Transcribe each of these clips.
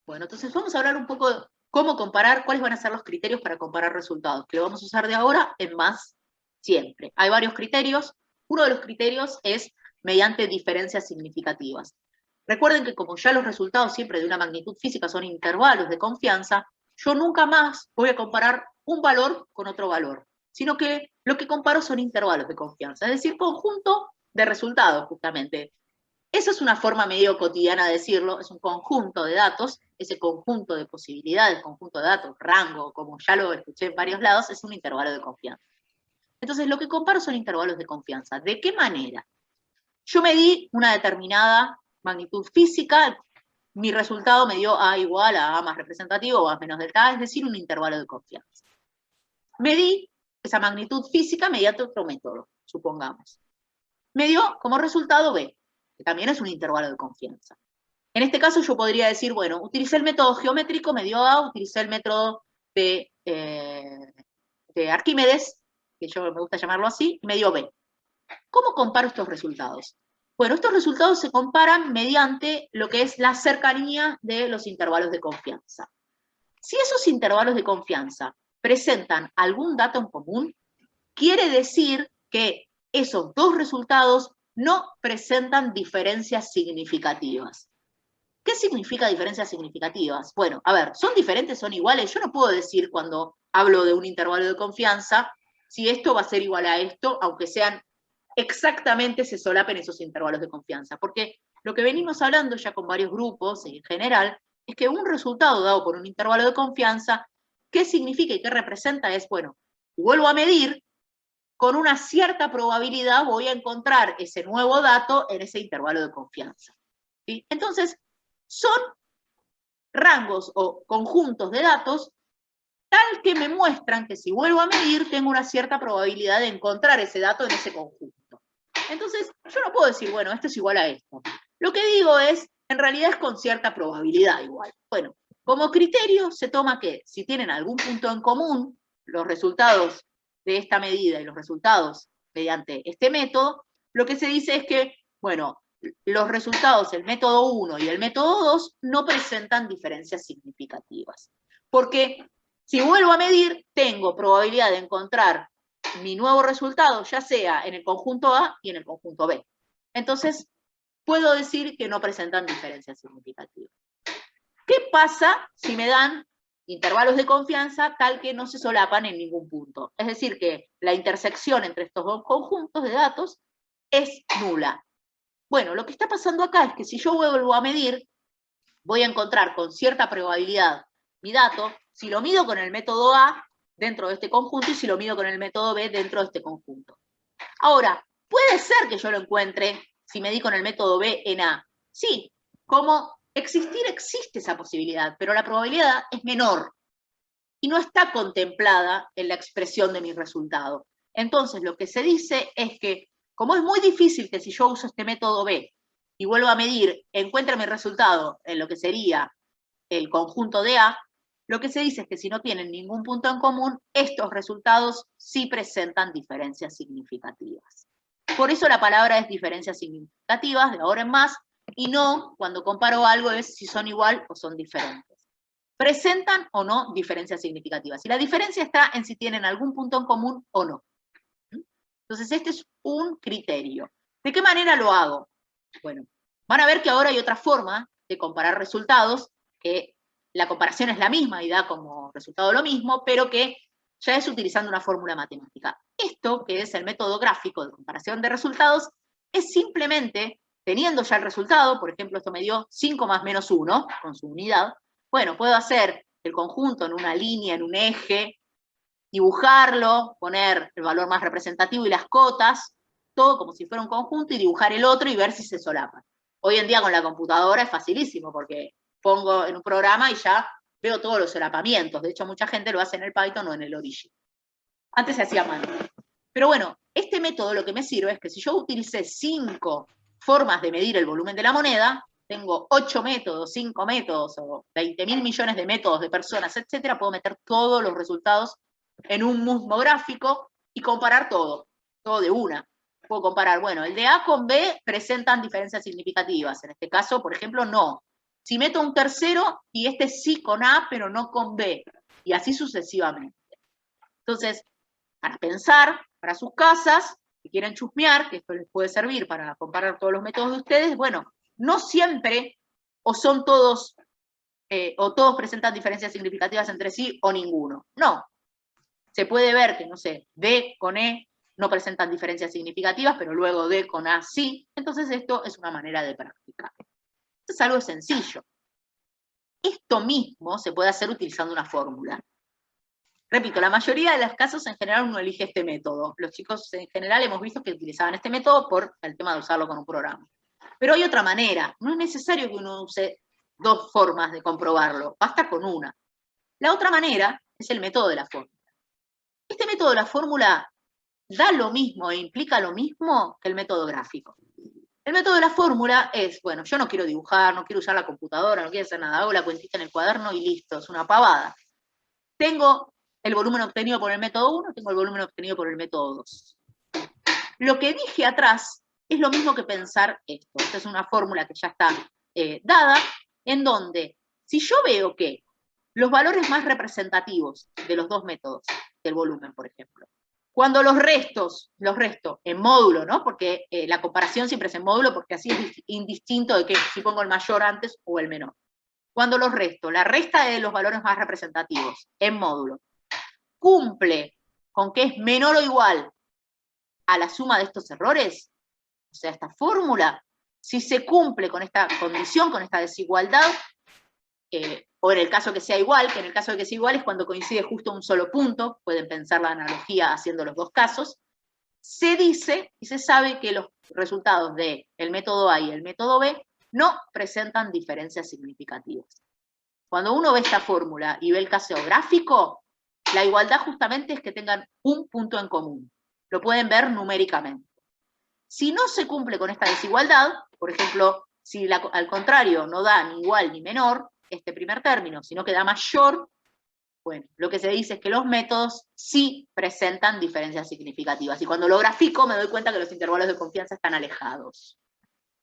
Bueno, entonces vamos a hablar un poco de cómo comparar, cuáles van a ser los criterios para comparar resultados, que lo vamos a usar de ahora en más siempre. Hay varios criterios. Uno de los criterios es mediante diferencias significativas. Recuerden que como ya los resultados siempre de una magnitud física son intervalos de confianza, yo nunca más voy a comparar un valor con otro valor, sino que lo que comparo son intervalos de confianza, es decir, conjunto de resultados justamente. Esa es una forma medio cotidiana de decirlo, es un conjunto de datos, ese conjunto de posibilidades, conjunto de datos, rango, como ya lo escuché en varios lados, es un intervalo de confianza. Entonces, lo que comparo son intervalos de confianza. ¿De qué manera? Yo medí una determinada magnitud física, mi resultado me dio A igual a A más representativo o A menos delta A, es decir, un intervalo de confianza. Medí esa magnitud física mediante otro método, supongamos. Me dio como resultado B, que también es un intervalo de confianza. En este caso yo podría decir, bueno, utilicé el método geométrico, me dio A, utilicé el método de Arquímedes, que yo me gusta llamarlo así, y me dio B. ¿Cómo comparo estos resultados? Bueno, estos resultados se comparan mediante lo que es la cercanía de los intervalos de confianza. Si esos intervalos de confianza presentan algún dato en común, quiere decir que esos dos resultados no presentan diferencias significativas. ¿Qué significa diferencias significativas? Bueno, a ver, ¿son diferentes, son iguales? Yo no puedo decir cuando hablo de un intervalo de confianza si esto va a ser igual a esto, aunque sean exactamente se solapen esos intervalos de confianza, porque lo que venimos hablando ya con varios grupos en general es que un resultado dado por un intervalo de confianza, ¿qué significa y qué representa? Es, bueno, vuelvo a medir, con una cierta probabilidad voy a encontrar ese nuevo dato en ese intervalo de confianza. ¿Sí? Entonces, son rangos o conjuntos de datos tal que me muestran que si vuelvo a medir tengo una cierta probabilidad de encontrar ese dato en ese conjunto. Entonces, yo no puedo decir, bueno, esto es igual a esto. Lo que digo es, en realidad es con cierta probabilidad igual. Bueno, como criterio se toma que si tienen algún punto en común, los resultados de esta medida y los resultados mediante este método, lo que se dice es que, bueno, los resultados del método 1 y el método 2 no presentan diferencias significativas. Porque si vuelvo a medir, tengo probabilidad de encontrar mi nuevo resultado, ya sea en el conjunto A y en el conjunto B. Entonces, puedo decir que no presentan diferencias significativas. ¿Qué pasa si me dan intervalos de confianza tal que no se solapan en ningún punto? Es decir, que la intersección entre estos dos conjuntos de datos es nula. Bueno, lo que está pasando acá es que si yo vuelvo a medir, voy a encontrar con cierta probabilidad mi dato, si lo mido con el método A dentro de este conjunto y si lo mido con el método B dentro de este conjunto. Ahora, puede ser que yo lo encuentre, si medí con el método B en A. Sí, como existir existe esa posibilidad, pero la probabilidad es menor y no está contemplada en la expresión de mi resultado. Entonces, lo que se dice es que, como es muy difícil que si yo uso este método B y vuelvo a medir, encuentre mi resultado en lo que sería el conjunto de A, lo que se dice es que si no tienen ningún punto en común, estos resultados sí presentan diferencias significativas. Por eso la palabra es diferencias significativas, de ahora en más, y no, cuando comparo algo, es si son igual o son diferentes. Presentan o no diferencias significativas. Y la diferencia está en si tienen algún punto en común o no. Entonces, este es un criterio. ¿De qué manera lo hago? Bueno, van a ver que ahora hay otra forma de comparar resultados, que la comparación es la misma y da como resultado lo mismo, pero que ya es utilizando una fórmula matemática. Esto, que es el método gráfico de comparación de resultados, es simplemente, teniendo ya el resultado, por ejemplo, esto me dio 5 más menos 1, con su unidad, bueno, puedo hacer el conjunto en una línea, en un eje, dibujarlo, poner el valor más representativo y las cotas, todo como si fuera un conjunto, y dibujar el otro y ver si se solapan. Hoy en día con la computadora es facilísimo, porque pongo en un programa y ya veo todos los solapamientos. De hecho, mucha gente lo hace en el Python o en el Origin. Antes se hacía a mano. Pero bueno, este método lo que me sirve es que si yo utilicé 5 formas de medir el volumen de la moneda, tengo 8 métodos, 5 métodos, o 20.000 millones de métodos de personas, etcétera, puedo meter todos los resultados en un mismo gráfico y comparar todo de una. Puedo comparar, bueno, el de A con B presentan diferencias significativas. En este caso, por ejemplo, no. Si meto un tercero, y este sí con A, pero no con B, y así sucesivamente. Entonces, para pensar, para sus casas, si quieren chusmear, que esto les puede servir para comparar todos los métodos de ustedes, bueno, no siempre o son todos, o todos presentan diferencias significativas entre sí o ninguno. No. Se puede ver que, no sé, D con E no presentan diferencias significativas, pero luego D con A sí. Entonces esto es una manera de practicar. Esto es algo sencillo. Esto mismo se puede hacer utilizando una fórmula. Repito, la mayoría de los casos en general uno elige este método. Los chicos en general hemos visto que utilizaban este método por el tema de usarlo con un programa. Pero hay otra manera. No es necesario que uno use dos formas de comprobarlo. Basta con una. La otra manera es el método de la fórmula. Este método de la fórmula da lo mismo e implica lo mismo que el método gráfico. El método de la fórmula es, bueno, yo no quiero dibujar, no quiero usar la computadora, no quiero hacer nada, hago la cuentita en el cuaderno y listo, es una pavada. Tengo el volumen obtenido por el método 1, tengo el volumen obtenido por el método 2. Lo que dije atrás es lo mismo que pensar esto. Esta es una fórmula que ya está dada, en donde si yo veo que los valores más representativos de los dos métodos, del volumen, por ejemplo, cuando los resto en módulo, ¿no? Porque la comparación siempre es en módulo, porque así es indistinto de que si pongo el mayor antes o el menor. Cuando los resto, la resta de los valores más representativos en módulo, cumple con que es menor o igual a la suma de estos errores, o sea, esta fórmula, si se cumple con esta condición, con esta desigualdad, o en el caso que sea igual, que en el caso de que sea igual es cuando coincide justo un solo punto, pueden pensar la analogía haciendo los dos casos, se dice y se sabe que los resultados del método A y el método B no presentan diferencias significativas. Cuando uno ve esta fórmula y ve el caso gráfico, la igualdad justamente es que tengan un punto en común. Lo pueden ver numéricamente. Si no se cumple con esta desigualdad, por ejemplo, si al contrario no da ni igual ni menor, este primer término, sino que da mayor, bueno, lo que se dice es que los métodos sí presentan diferencias significativas. Y cuando lo grafico me doy cuenta que los intervalos de confianza están alejados.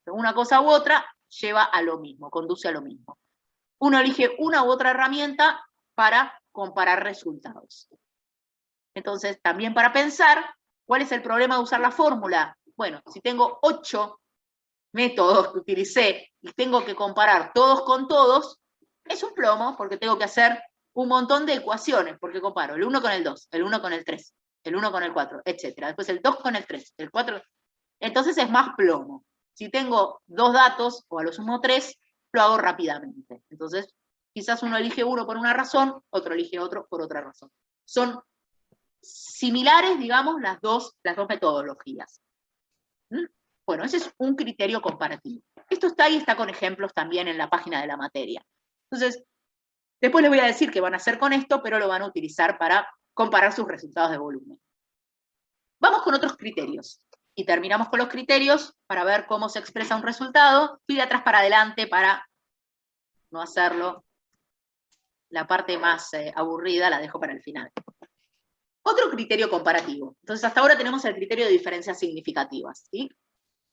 Una cosa u otra lleva a lo mismo, conduce a lo mismo. Uno elige una u otra herramienta para comparar resultados. Entonces, también para pensar, ¿cuál es el problema de usar la fórmula? Bueno, si tengo 8 métodos que utilicé y tengo que comparar todos con todos, es un plomo porque tengo que hacer un montón de ecuaciones, porque comparo el 1 con el 2, el 1 con el 3, el 1 con el 4, etc. Después el 2 con el 3, el 4. Entonces es más plomo. Si tengo 2 datos, o a lo sumo 3, lo hago rápidamente. Entonces, quizás uno elige uno por una razón, otro elige otro por otra razón. Son similares, digamos, las dos metodologías. Bueno, ese es un criterio comparativo. Esto está ahí, está con ejemplos también en la página de la materia. Entonces, después les voy a decir qué van a hacer con esto, pero lo van a utilizar para comparar sus resultados de volumen. Vamos con otros criterios. Y terminamos con los criterios para ver cómo se expresa un resultado. Fui de atrás para adelante para no hacerlo. La parte más aburrida la dejo para el final. Otro criterio comparativo. Entonces, hasta ahora tenemos el criterio de diferencias significativas, ¿sí?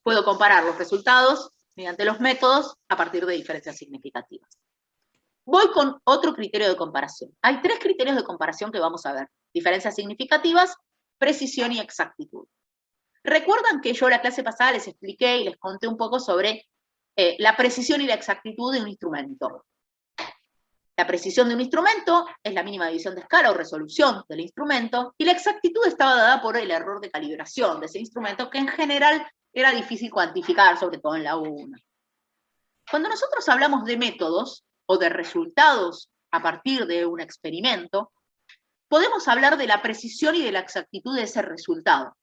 Puedo comparar los resultados mediante los métodos a partir de diferencias significativas. Voy con otro criterio de comparación. Hay 3 criterios de comparación que vamos a ver. Diferencias significativas, precisión y exactitud. ¿Recuerdan que yo la clase pasada les expliqué y les conté un poco sobre la precisión y la exactitud de un instrumento? La precisión de un instrumento es la mínima división de escala o resolución del instrumento, y la exactitud estaba dada por el error de calibración de ese instrumento, que en general era difícil cuantificar, sobre todo en la U1. Cuando nosotros hablamos de métodos o de resultados a partir de un experimento, podemos hablar de la precisión y de la exactitud de ese resultado,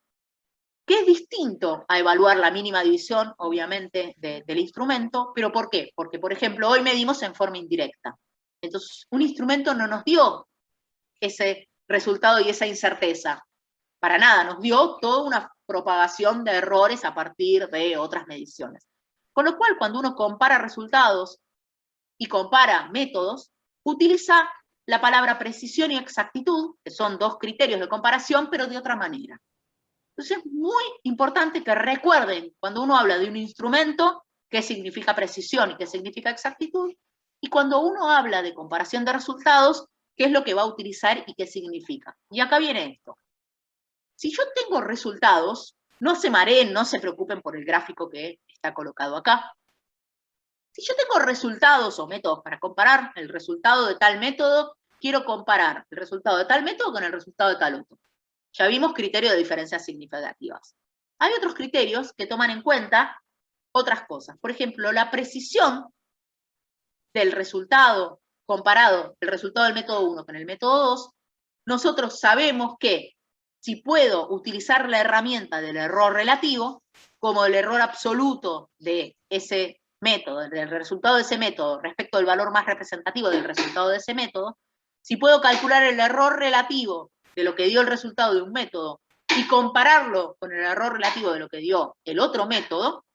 que es distinto a evaluar la mínima división, obviamente, del instrumento. ¿Pero por qué? Porque, por ejemplo, hoy medimos en forma indirecta. Entonces, un instrumento no nos dio ese resultado y esa incerteza. Para nada, nos dio toda una propagación de errores a partir de otras mediciones. Con lo cual, cuando uno compara resultados y compara métodos, utiliza la palabra precisión y exactitud, que son 2 criterios de comparación, pero de otra manera. Entonces es muy importante que recuerden, cuando uno habla de un instrumento, qué significa precisión y qué significa exactitud, y cuando uno habla de comparación de resultados, qué es lo que va a utilizar y qué significa. Y acá viene esto. Si yo tengo resultados, no se mareen, no se preocupen por el gráfico que está colocado acá. Si yo tengo resultados o métodos para comparar el resultado de tal método, quiero comparar el resultado de tal método con el resultado de tal otro. Ya vimos criterios de diferencias significativas. Hay otros criterios que toman en cuenta otras cosas. Por ejemplo, la precisión del resultado comparado, el resultado del método 1 con el método 2, nosotros sabemos que si puedo utilizar la herramienta del error relativo, como el error absoluto de ese método, del resultado de ese método respecto del valor más representativo del resultado de ese método, si puedo calcular el error relativo de lo que dio el resultado de un método y compararlo con el error relativo de lo que dio el otro método,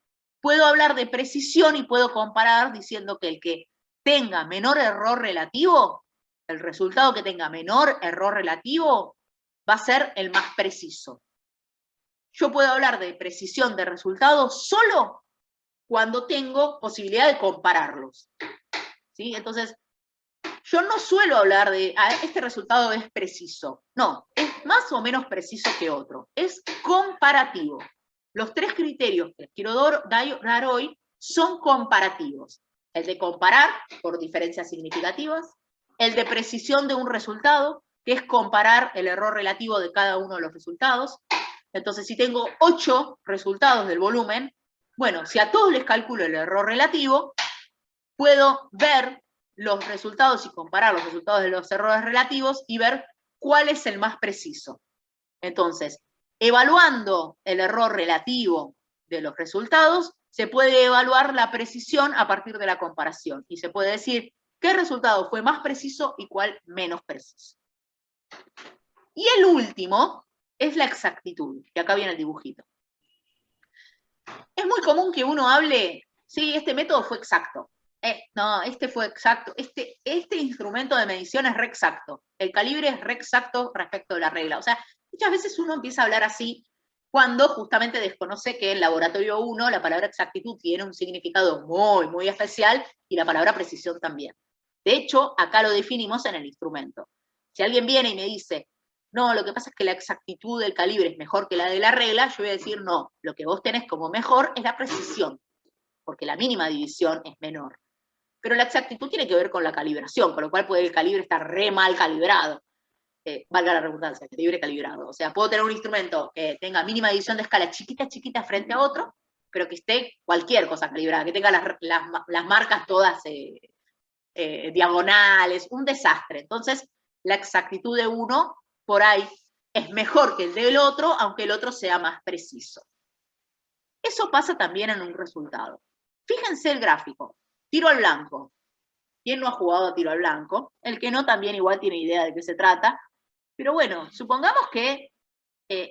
puedo hablar de precisión y puedo comparar diciendo que el que tenga menor error relativo, el resultado que tenga menor error relativo va a ser el más preciso. Yo puedo hablar de precisión de resultados solo cuando tengo posibilidad de compararlos. ¿Sí? Entonces, yo no suelo hablar de, este resultado es preciso. No, es más o menos preciso que otro. Es comparativo. Los tres criterios que quiero dar hoy son comparativos. El de comparar por diferencias significativas, el de precisión de un resultado, que es comparar el error relativo de cada uno de los resultados. Entonces, si tengo 8 resultados del volumen, bueno, si a todos les calculo el error relativo, puedo ver los resultados y comparar los resultados de los errores relativos y ver cuál es el más preciso. Entonces, evaluando el error relativo de los resultados, se puede evaluar la precisión a partir de la comparación. Y se puede decir qué resultado fue más preciso y cuál menos preciso. Y el último es la exactitud. Y acá viene el dibujito. Es muy común que uno hable, sí, este método fue exacto. No, este fue exacto. Este instrumento de medición es re exacto. El calibre es re exacto respecto de la regla. O sea, muchas veces uno empieza a hablar así cuando justamente desconoce que en laboratorio 1 la palabra exactitud tiene un significado muy, muy especial y la palabra precisión también. De hecho, acá lo definimos en el instrumento. Si alguien viene y me dice, no, lo que pasa es que la exactitud del calibre es mejor que la de la regla, yo voy a decir, no, lo que vos tenés como mejor es la precisión, porque la mínima división es menor. Pero la exactitud tiene que ver con la calibración, con lo cual puede el calibre estar re mal calibrado. Valga la redundancia, calibre calibrado. O sea, puedo tener un instrumento que tenga mínima división de escala chiquita, chiquita frente a otro, pero que esté cualquier cosa calibrada, que tenga las marcas todas diagonales, un desastre. Entonces, la exactitud de uno, por ahí, es mejor que el del otro, aunque el otro sea más preciso. Eso pasa también en un resultado. Fíjense el gráfico. Tiro al blanco. ¿Quién no ha jugado a tiro al blanco? El que no también igual tiene idea de qué se trata. Pero bueno, supongamos que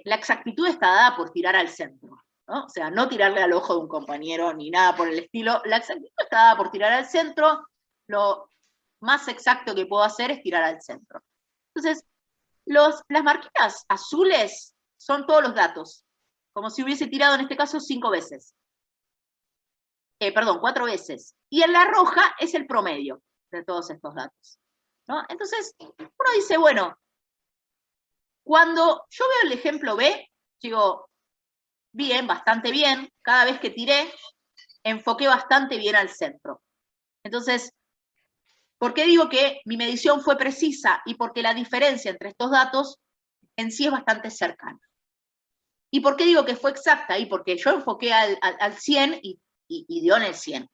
la exactitud está dada por tirar al centro, ¿no? O sea, no tirarle al ojo de un compañero ni nada por el estilo. La exactitud está dada por tirar al centro. Lo más exacto que puedo hacer es tirar al centro. Entonces, las marquitas azules son todos los datos, como si hubiese tirado en este caso 5 veces. Perdón, 4 veces. Y en la roja es el promedio de todos estos datos, ¿no? Entonces, uno dice, bueno, cuando yo veo el ejemplo B, digo, bien, bastante bien, cada vez que tiré, enfoqué bastante bien al centro. Entonces, ¿por qué digo que mi medición fue precisa? Y porque la diferencia entre estos datos en sí es bastante cercana. ¿Y por qué digo que fue exacta? Y porque yo enfoqué al 100 y dio en el 100.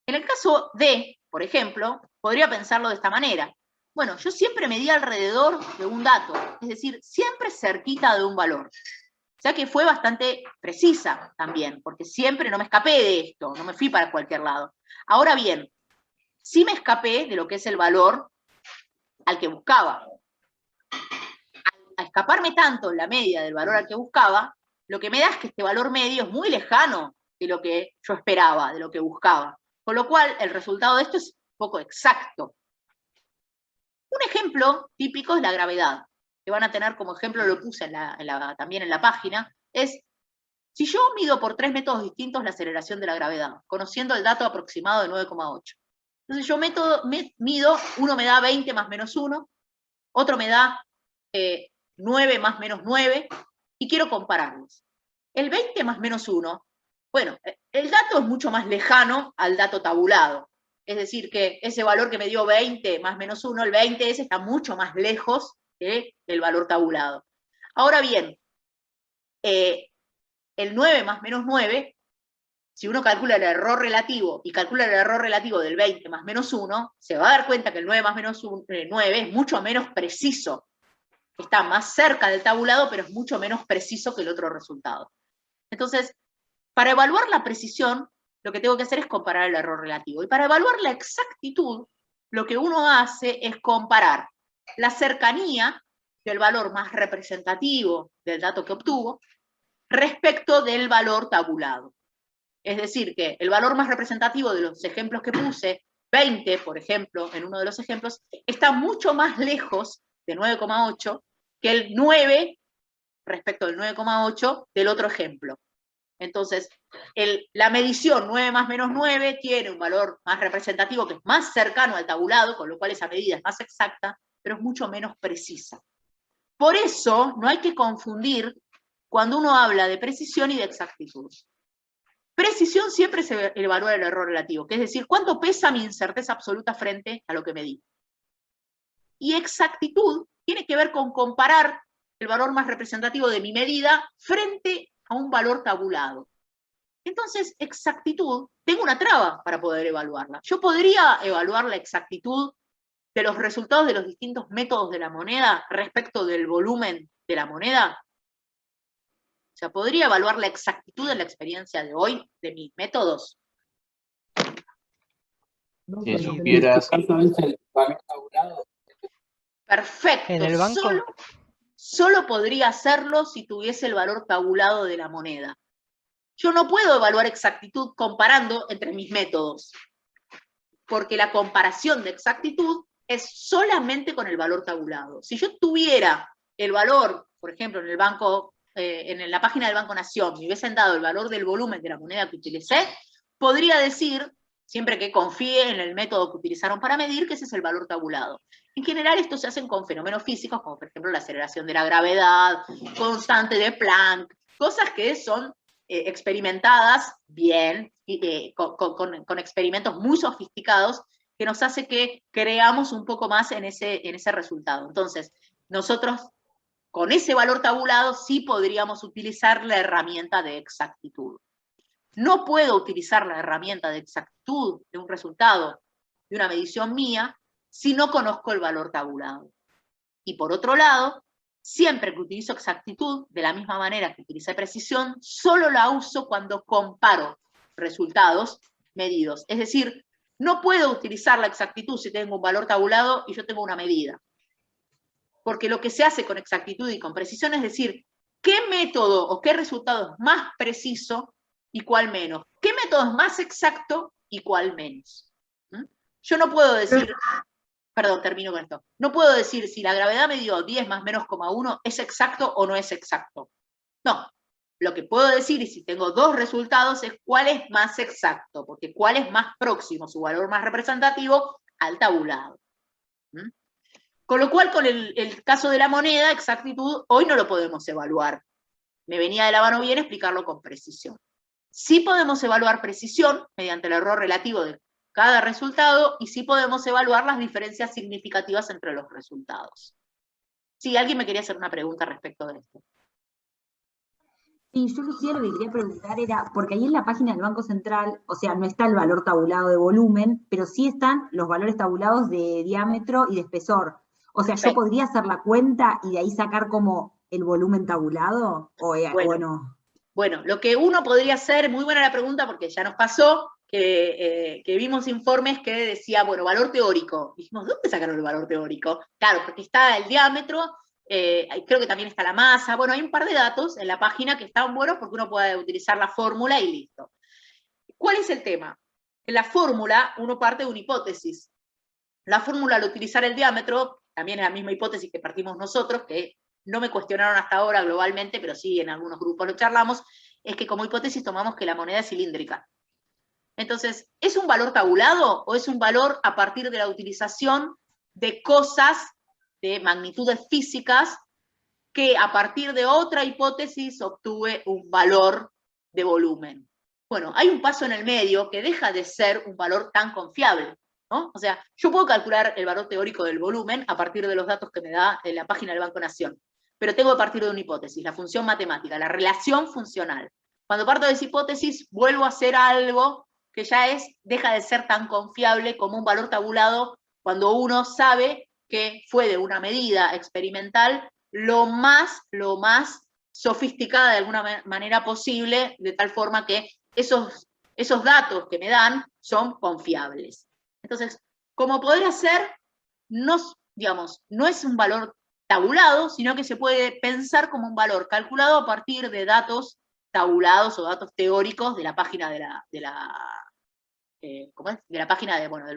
En el caso D, por ejemplo, podría pensarlo de esta manera. Bueno, yo siempre medí alrededor de un dato, es decir, siempre cerquita de un valor. O sea que fue bastante precisa también, porque siempre no me escapé de esto, no me fui para cualquier lado. Ahora bien, sí me escapé de lo que es el valor al que buscaba. Al escaparme tanto en la media del valor al que buscaba, lo que me da es que este valor medio es muy lejano de lo que yo esperaba, de lo que buscaba. Con lo cual, el resultado de esto es poco exacto. Un ejemplo típico es la gravedad, que van a tener como ejemplo, lo puse también en la página, es Si yo mido por 3 métodos distintos la aceleración de la gravedad, conociendo el dato aproximado de 9,8, entonces yo mido, uno me da 20 más menos 1, otro me da 9 más menos 9, y quiero compararlos. El 20 más menos 1, bueno, el dato es mucho más lejano al dato tabulado. Es decir, que ese valor que me dio 20 más menos 1, el 20 ese está mucho más lejos que el valor tabulado. Ahora bien, el 9 más menos 9, si uno calcula el error relativo y calcula el error relativo del 20 más menos 1, se va a dar cuenta que el 9 más menos 9 es mucho menos preciso. Está más cerca del tabulado, pero es mucho menos preciso que el otro resultado. Entonces, para evaluar la precisión, lo que tengo que hacer es comparar el error relativo. Y para evaluar la exactitud, lo que uno hace es comparar la cercanía del valor más representativo del dato que obtuvo respecto del valor tabulado. Es decir, que el valor más representativo de los ejemplos que puse, 20, por ejemplo, en uno de los ejemplos, está mucho más lejos de 9,8 que el 9 respecto del 9,8 del otro ejemplo. Entonces, la medición 9 más menos 9 tiene un valor más representativo que es más cercano al tabulado, con lo cual esa medida es más exacta, pero es mucho menos precisa. Por eso, no hay que confundir cuando uno habla de precisión y de exactitud. Precisión siempre se evalúa el error relativo, que es decir, cuánto pesa mi incerteza absoluta frente a lo que medí. Y exactitud tiene que ver con comparar el valor más representativo de mi medida frente a un valor tabulado. Entonces, exactitud, tengo una traba para poder evaluarla. Yo podría evaluar la exactitud de los resultados de los distintos métodos de la moneda respecto del volumen de la moneda. O sea, ¿podría evaluar la exactitud de la experiencia de hoy, de mis métodos? Si supieras el valor tabulado. Perfecto. En el banco. Solo podría hacerlo si tuviese el valor tabulado de la moneda. Yo no puedo evaluar exactitud comparando entre mis métodos, porque la comparación de exactitud es solamente con el valor tabulado. Si yo tuviera el valor, por ejemplo, en el banco, en la página del Banco Nación, me hubiesen dado el valor del volumen de la moneda que utilicé, podría decir, siempre que confíe en el método que utilizaron para medir, que ese es el valor tabulado. En general, esto se hace con fenómenos físicos, como por ejemplo la aceleración de la gravedad, constante de Planck, cosas que son experimentadas bien, con experimentos muy sofisticados, que nos hace que creamos un poco más en ese resultado. Entonces, nosotros con ese valor tabulado sí podríamos utilizar la herramienta de exactitud. No puedo utilizar la herramienta de exactitud de un resultado de una medición mía si no conozco el valor tabulado. Y por otro lado, siempre que utilizo exactitud, de la misma manera que utilicé precisión, solo la uso cuando comparo resultados medidos. Es decir, no puedo utilizar la exactitud si tengo un valor tabulado y yo tengo una medida. Porque lo que se hace con exactitud y con precisión es decir, ¿qué método o qué resultado es más preciso y cuál menos? ¿Qué método es más exacto y cuál menos? Yo no puedo decir... Perdón, termino con esto. No puedo decir si la gravedad me dio 10 más menos 1 es exacto o no es exacto. No. Lo que puedo decir, y si tengo dos resultados, es cuál es más exacto, porque cuál es más próximo, su valor más representativo, al tabulado. Con lo cual, con el caso de la moneda, exactitud, hoy no lo podemos evaluar. Me venía de la mano bien explicarlo con precisión. Sí podemos evaluar precisión mediante el error relativo de cada resultado, y sí podemos evaluar las diferencias significativas entre los resultados. Sí, alguien me quería hacer una pregunta respecto de esto. Sí, yo Lucía lo que quería preguntar era, porque ahí en la página del Banco Central, o sea, no está el valor tabulado de volumen, pero sí están los valores tabulados de diámetro y de espesor. O sea, ¿yo podría hacer la cuenta y de ahí sacar como el volumen tabulado o no? Bueno, lo que uno podría hacer, muy buena la pregunta porque ya nos pasó, que vimos informes que decía, bueno, valor teórico. Dijimos, ¿dónde sacaron el valor teórico? Claro, porque está el diámetro, creo que también está la masa, bueno, hay un par de datos en la página que están buenos porque uno puede utilizar la fórmula y listo. ¿Cuál es el tema? En la fórmula uno parte de una hipótesis. La fórmula al utilizar el diámetro, también es la misma hipótesis que partimos nosotros, que no me cuestionaron hasta ahora globalmente, pero sí en algunos grupos lo charlamos, es que como hipótesis tomamos que la moneda es cilíndrica. Entonces, ¿es un valor tabulado o es un valor a partir de la utilización de cosas, de magnitudes físicas, que a partir de otra hipótesis obtuve un valor de volumen? Bueno, hay un paso en el medio que deja de ser un valor tan confiable, ¿no? O sea, yo puedo calcular el valor teórico del volumen a partir de los datos que me da en la página del Banco Nación, pero tengo que partir de una hipótesis, la función matemática, la relación funcional. Cuando parto de esa hipótesis, vuelvo a hacer algo que ya deja de ser tan confiable como un valor tabulado, cuando uno sabe que fue de una medida experimental lo más sofisticada de alguna manera posible, de tal forma que esos datos que me dan son confiables. Entonces, como podría ser, no, digamos, no es un valor tabulado, sino que se puede pensar como un valor calculado a partir de datos tabulados o datos teóricos de la página del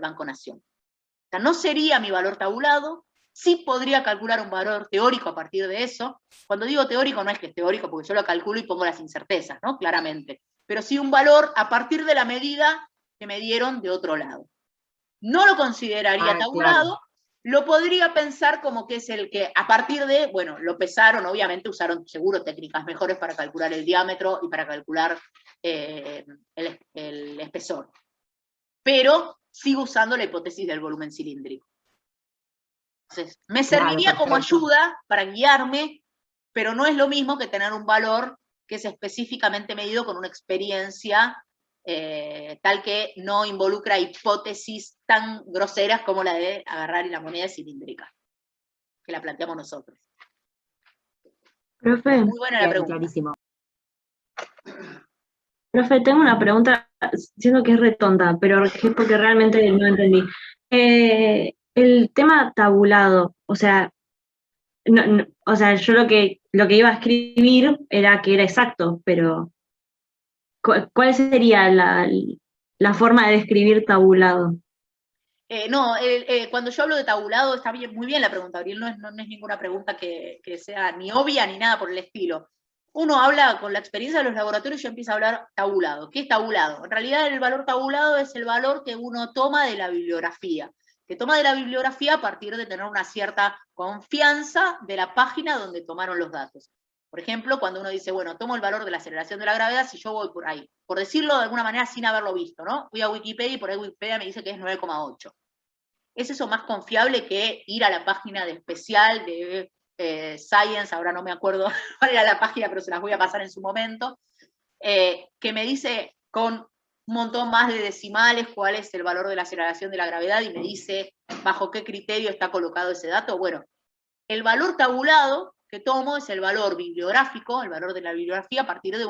Banco Nación. O sea, no sería mi valor tabulado, sí podría calcular un valor teórico a partir de eso. Cuando digo teórico, no es que es teórico, porque yo lo calculo y pongo las incertezas, ¿no? Claramente. Pero sí un valor a partir de la medida que me dieron de otro lado. No lo consideraría tabulado, claro. Lo podría pensar como que es el que, a partir de, bueno, lo pesaron, obviamente usaron seguro técnicas mejores para calcular el diámetro y para calcular el espesor. Pero sigo usando la hipótesis del volumen cilíndrico. Entonces, me serviría como ayuda para guiarme, pero no es lo mismo que tener un valor que es específicamente medido con una experiencia tal que no involucra hipótesis tan groseras como la de agarrar la moneda cilíndrica, que la planteamos nosotros. Profe, muy buena la pregunta. Clarísimo. Profe, tengo una pregunta, siento que es retonta, pero es porque realmente no entendí. El tema tabulado, o sea, o sea, yo lo que iba a escribir era que era exacto, pero ¿cuál sería la forma de describir tabulado? Cuando yo hablo de tabulado, está bien, muy bien la pregunta, Abril, no es ninguna pregunta que sea ni obvia ni nada por el estilo. Uno habla con la experiencia de los laboratorios y yo empiezo a hablar tabulado. ¿Qué es tabulado? En realidad el valor tabulado es el valor que uno toma de la bibliografía, a partir de tener una cierta confianza de la página donde tomaron los datos. Por ejemplo, cuando uno dice, bueno, tomo el valor de la aceleración de la gravedad si yo voy por ahí, por decirlo de alguna manera sin haberlo visto, ¿no? Voy a Wikipedia y por ahí Wikipedia me dice que es 9,8. ¿Es eso más confiable que ir a la página de especial de Science, ahora no me acuerdo cuál era la página, pero se las voy a pasar en su momento, que me dice con un montón más de decimales cuál es el valor de la aceleración de la gravedad y me dice bajo qué criterio está colocado ese dato? Bueno, el valor tabulado que tomo es el valor bibliográfico, el valor de la bibliografía a partir de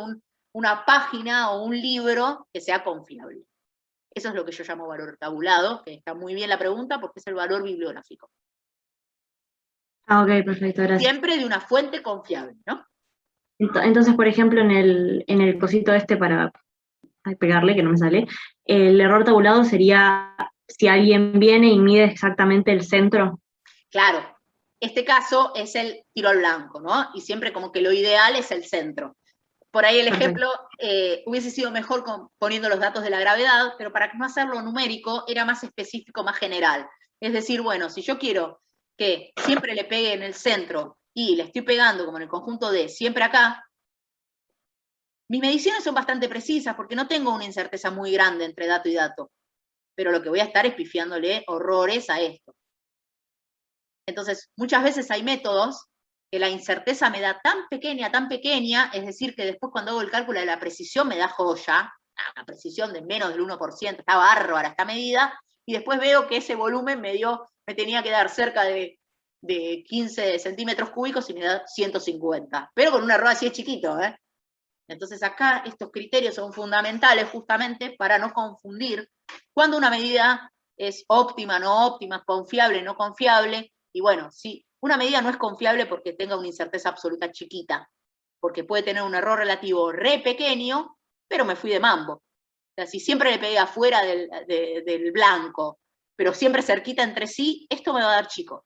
una página o un libro que sea confiable. Eso es lo que yo llamo valor tabulado, que está muy bien la pregunta porque es el valor bibliográfico. Ah, ok, perfecto, gracias. Siempre de una fuente confiable, ¿no? Entonces, por ejemplo, en el cosito para pegarle, que no me sale, el error tabulado sería si alguien viene y mide exactamente el centro. Claro, este caso es el tiro al blanco, ¿no? Y siempre como que lo ideal es el centro. Por ahí el ejemplo hubiese sido mejor poniendo los datos de la gravedad, pero para no hacerlo numérico era más específico, más general. Es decir, bueno, si yo quiero que siempre le pegue en el centro y le estoy pegando como en el conjunto D, siempre acá, mis mediciones son bastante precisas porque no tengo una incerteza muy grande entre dato y dato, pero lo que voy a estar es pifiándole horrores a esto. Entonces, muchas veces hay métodos que la incerteza me da tan pequeña, es decir, que después cuando hago el cálculo de la precisión me da joya, una precisión de menos del 1%, está bárbara esta medida, y después veo que ese volumen me tenía que dar cerca de 15 centímetros cúbicos y me da 150, pero con un error así es chiquito, ¿eh? Entonces acá estos criterios son fundamentales justamente para no confundir cuando una medida es óptima, no óptima, confiable, no confiable, y bueno, sí, una medida no es confiable porque tenga una incerteza absoluta chiquita, porque puede tener un error relativo re pequeño, pero me fui de mambo. O sea, si siempre le pegué afuera del blanco, pero siempre cerquita entre sí, esto me va a dar chico.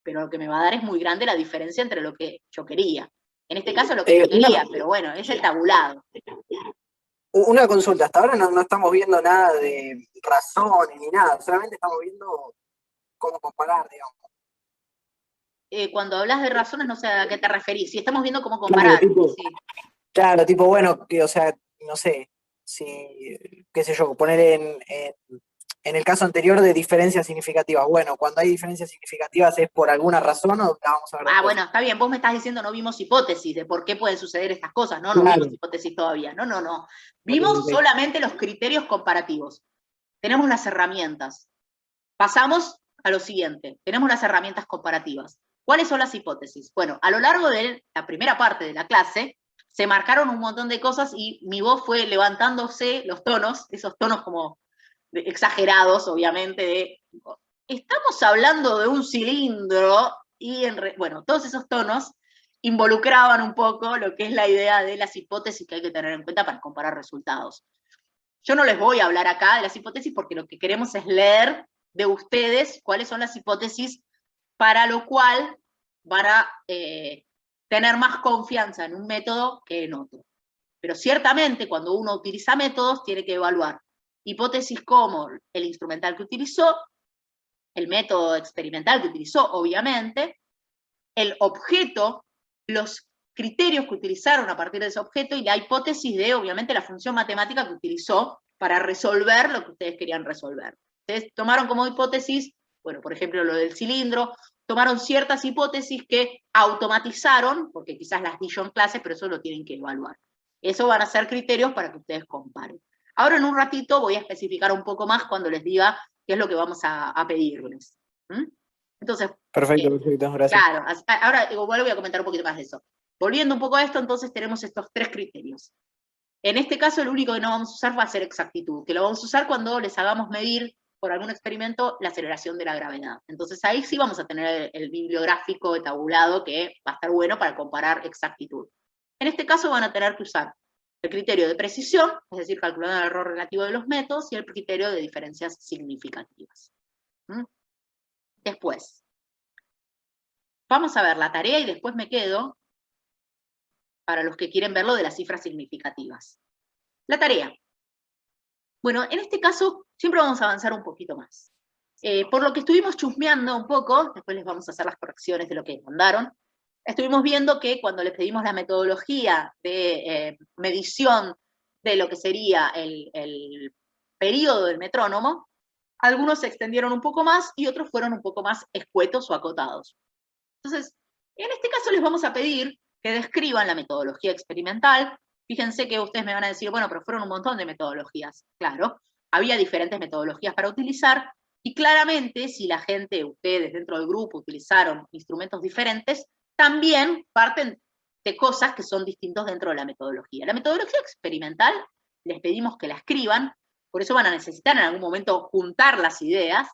Pero lo que me va a dar es muy grande la diferencia entre lo que yo quería. En este caso lo que yo quería, pero bueno, es el tabulado. Una consulta, hasta ahora no estamos viendo nada de razones ni nada, solamente estamos viendo cómo comparar, digamos. Cuando hablas de razones, no sé a qué te referís. Si estamos viendo cómo comparar. Sí. Claro, tipo, bueno, que, o sea, no sé, si, qué sé yo, poner en el caso anterior de diferencias significativas. Bueno, cuando hay diferencias significativas, ¿es por alguna razón o la vamos a ver después? Bueno, está bien, vos me estás diciendo no vimos hipótesis de por qué pueden suceder estas cosas, no Claro. vimos hipótesis todavía, no. Vimos Ok. solamente los criterios comparativos. Tenemos las herramientas. Pasamos a lo siguiente, tenemos las herramientas comparativas. ¿Cuáles son las hipótesis? Bueno, a lo largo de la primera parte de la clase, se marcaron un montón de cosas y mi voz fue levantándose los tonos, esos tonos como exagerados, obviamente, de estamos hablando de un cilindro y, bueno, todos esos tonos involucraban un poco lo que es la idea de las hipótesis que hay que tener en cuenta para comparar resultados. Yo no les voy a hablar acá de las hipótesis porque lo que queremos es leer de ustedes cuáles son las hipótesis para lo cual van a tener más confianza en un método que en otro. Pero ciertamente cuando uno utiliza métodos tiene que evaluar hipótesis como el instrumental que utilizó, el método experimental que utilizó, obviamente, el objeto, los criterios que utilizaron a partir de ese objeto y la hipótesis de, obviamente, la función matemática que utilizó para resolver lo que ustedes querían resolver. Ustedes tomaron como hipótesis, bueno, por ejemplo, lo del cilindro, tomaron ciertas hipótesis que automatizaron, porque quizás las di yo en clase, pero eso lo tienen que evaluar. Eso van a ser criterios para que ustedes comparen. Ahora en un ratito voy a especificar un poco más cuando les diga qué es lo que vamos a pedirles. Entonces, Perfecto, gracias. claro, ahora igual voy a comentar un poquito más de eso. Volviendo un poco a esto, entonces tenemos estos tres criterios. En este caso, el único que no vamos a usar va a ser exactitud, que lo vamos a usar cuando les hagamos medir por algún experimento la aceleración de la gravedad. Entonces ahí sí vamos a tener el bibliográfico tabulado que va a estar bueno para comparar exactitud. En este caso van a tener que usar el criterio de precisión, es decir, calculando el error relativo de los métodos, y el criterio de diferencias significativas. Después, vamos a ver la tarea y después me quedo para los que quieren verlo de las cifras significativas. La tarea. Bueno, en este caso siempre vamos a avanzar un poquito más. Por lo que estuvimos chusmeando un poco, después les vamos a hacer las correcciones de lo que mandaron, estuvimos viendo que cuando les pedimos la metodología de medición de lo que sería el periodo del metrónomo, algunos se extendieron un poco más y otros fueron un poco más escuetos o acotados. Entonces, en este caso les vamos a pedir que describan la metodología experimental. Fíjense que ustedes me van a decir, bueno, pero fueron un montón de metodologías. Claro, había diferentes metodologías para utilizar, y claramente si la gente, ustedes dentro del grupo utilizaron instrumentos diferentes, también parten de cosas que son distintos dentro de la metodología. La metodología experimental les pedimos que la escriban, por eso van a necesitar en algún momento juntar las ideas,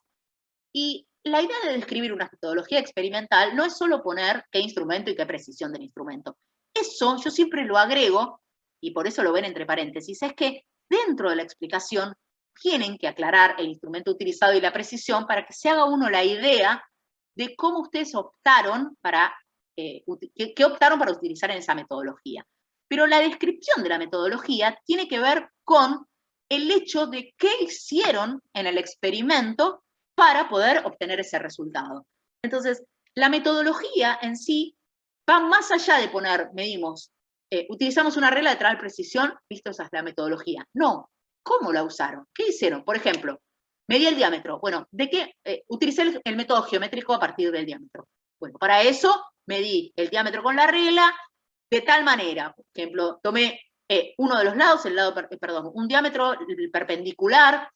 y la idea de describir una metodología experimental no es solo poner qué instrumento y qué precisión del instrumento. Eso yo siempre lo agrego, y por eso lo ven entre paréntesis, es que dentro de la explicación tienen que aclarar el instrumento utilizado y la precisión para que se haga uno la idea de cómo ustedes optaron para, qué optaron para utilizar en esa metodología. Pero la descripción de la metodología tiene que ver con el hecho de qué hicieron en el experimento para poder obtener ese resultado. Entonces, la metodología en sí va más allá de poner, medimos, utilizamos una regla de tal precisión, listo, esa es la metodología. No, ¿cómo la usaron? ¿Qué hicieron? Por ejemplo, medí el diámetro. Bueno, ¿de qué? Utilicé el método geométrico a partir del diámetro. Bueno, para eso medí el diámetro con la regla de tal manera. Por ejemplo, tomé uno de los lados, un diámetro perpendicular,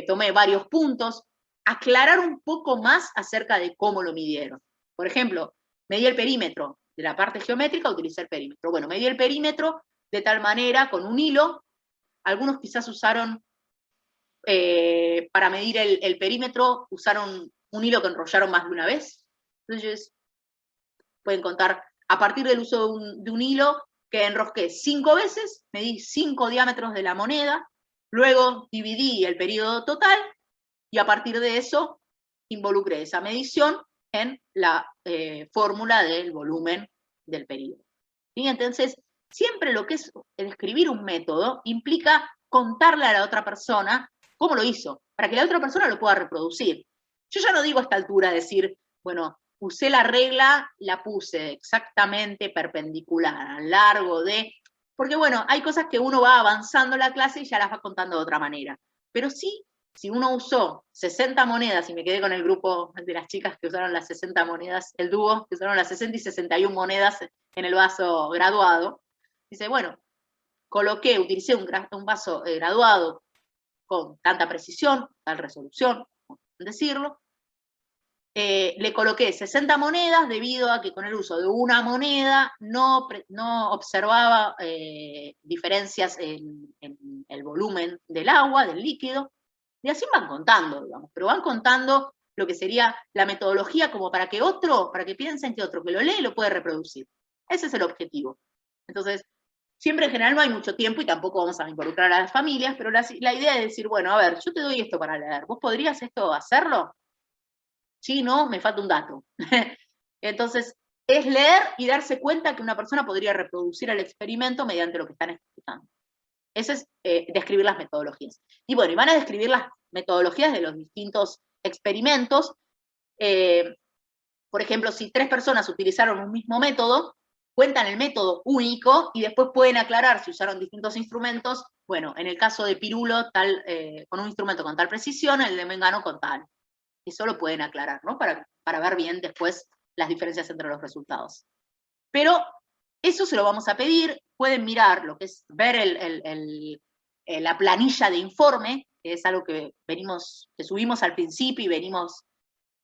tomé varios puntos, aclarar un poco más acerca de cómo lo midieron. Por ejemplo, medí el perímetro de la parte geométrica, utilicé el perímetro. Bueno, medí el perímetro de tal manera, con un hilo. Algunos quizás usaron, para medir el perímetro, usaron un hilo que enrollaron más de una vez. Entonces, pueden contar, a partir del uso de un hilo que enrosqué 5 veces, medí 5 diámetros de la moneda, luego dividí el periodo total, y a partir de eso involucré esa medición en la fórmula del volumen del periodo. ¿sí? Entonces, siempre lo que es el escribir un método implica contarle a la otra persona cómo lo hizo, para que la otra persona lo pueda reproducir. Yo ya no digo a esta altura decir, bueno, usé la regla, la puse exactamente perpendicular, a largo de... Porque bueno, hay cosas que uno va avanzando en la clase y ya las va contando de otra manera. Pero sí, si uno usó 60 monedas, y me quedé con el grupo de las chicas que usaron las 60 monedas, el dúo, que usaron las 60 y 61 monedas en el vaso graduado, dice, bueno, utilicé un vaso graduado con tanta precisión, tal resolución, decirlo, le coloqué 60 monedas debido a que con el uso de una moneda no observaba diferencias en el volumen del agua, del líquido, y así van contando, digamos, pero van contando lo que sería la metodología como para que piensen que otro que lo lee lo puede reproducir. Ese es el objetivo. Entonces, siempre en general no hay mucho tiempo y tampoco vamos a involucrar a las familias, pero la idea es decir, bueno, a ver, yo te doy esto para leer, ¿vos podrías esto hacerlo? Sí, no, me falta un dato. Entonces, es leer y darse cuenta que una persona podría reproducir el experimento mediante lo que están explicando. Eso es describir las metodologías. Y bueno, y van a describir las metodologías de los distintos experimentos. Por ejemplo, si 3 personas utilizaron un mismo método, cuentan el método único y después pueden aclarar si usaron distintos instrumentos. Bueno, en el caso de Pirulo, con un instrumento con tal precisión, el de Mengano con tal. Eso lo pueden aclarar, ¿no? Para ver bien después las diferencias entre los resultados. Pero eso se lo vamos a pedir. Pueden mirar lo que es ver la planilla de informe, que es algo que subimos al principio y venimos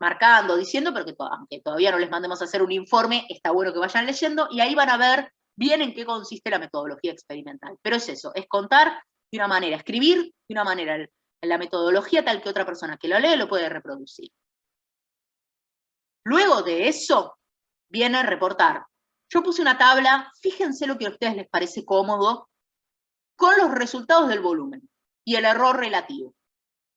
marcando, diciendo, pero que aunque todavía no les mandemos a hacer un informe, está bueno que vayan leyendo, y ahí van a ver bien en qué consiste la metodología experimental. Pero es eso, es contar de una manera, escribir de una manera, la metodología tal que otra persona que lo lee lo puede reproducir. Luego de eso, viene a reportar. Yo puse una tabla, fíjense lo que a ustedes les parece cómodo, con los resultados del volumen y el error relativo.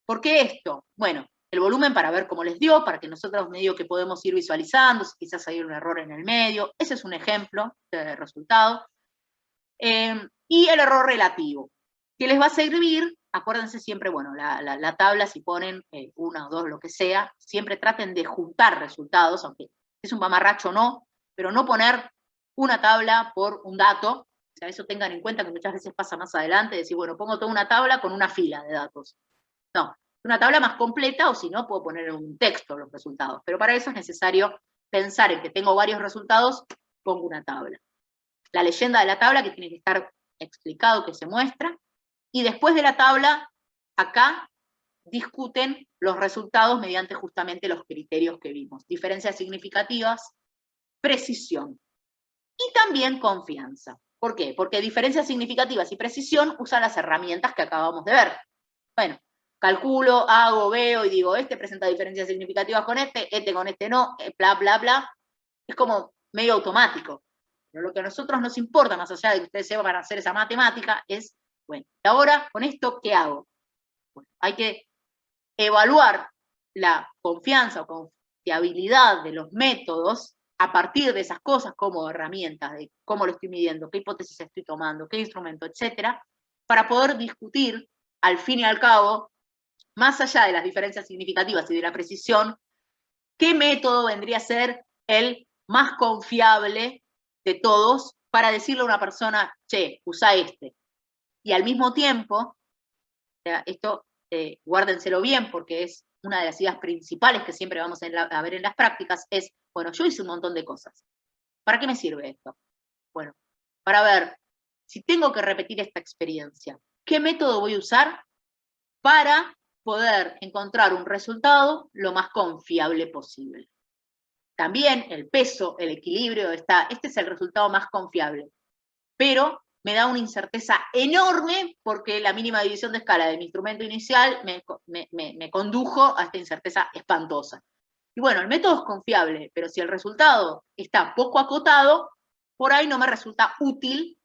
¿Por qué esto? Bueno, el volumen para ver cómo les dio, para que nosotros medio que podemos ir visualizando, si quizás hay un error en el medio. Ese es un ejemplo de resultado. Y el error relativo, que les va a servir, acuérdense siempre, bueno, la tabla, si ponen una o dos, lo que sea, siempre traten de juntar resultados, aunque es un mamarracho o no, pero no poner una tabla por un dato. O sea, eso tengan en cuenta que muchas veces pasa más adelante, decir, bueno, pongo toda una tabla con una fila de datos. No, una tabla más completa, o si no, puedo poner en un texto los resultados. Pero para eso es necesario pensar en que tengo varios resultados, pongo una tabla. La leyenda de la tabla, que tiene que estar explicado, que se muestra, y después de la tabla, acá discuten los resultados mediante justamente los criterios que vimos. Diferencias significativas, precisión, y también confianza. ¿Por qué? Porque diferencias significativas y precisión usan las herramientas que acabamos de ver. Bueno, calculo, hago, veo y digo, este presenta diferencias significativas con este con este no, bla, bla, bla. Es como medio automático. Pero lo que a nosotros nos importa, más allá de que ustedes sepan hacer esa matemática, es, bueno, ¿y ahora con esto qué hago? Bueno, hay que evaluar la confianza o confiabilidad de los métodos a partir de esas cosas como herramientas, de cómo lo estoy midiendo, qué hipótesis estoy tomando, qué instrumento, etcétera, para poder discutir, al fin y al cabo, más allá de las diferencias significativas y de la precisión, qué método vendría a ser el más confiable de todos para decirle a una persona, che, usa este. Y al mismo tiempo, esto guárdenselo bien porque es una de las ideas principales que siempre vamos a ver en las prácticas, es, bueno, yo hice un montón de cosas. ¿Para qué me sirve esto? Bueno, para ver si tengo que repetir esta experiencia, ¿qué método voy a usar para poder encontrar un resultado lo más confiable posible? También el peso, el equilibrio, este es el resultado más confiable, pero me da una incerteza enorme porque la mínima división de escala de mi instrumento inicial me condujo a esta incerteza espantosa. Y bueno, el método es confiable, pero si el resultado está poco acotado, por ahí no me resulta útil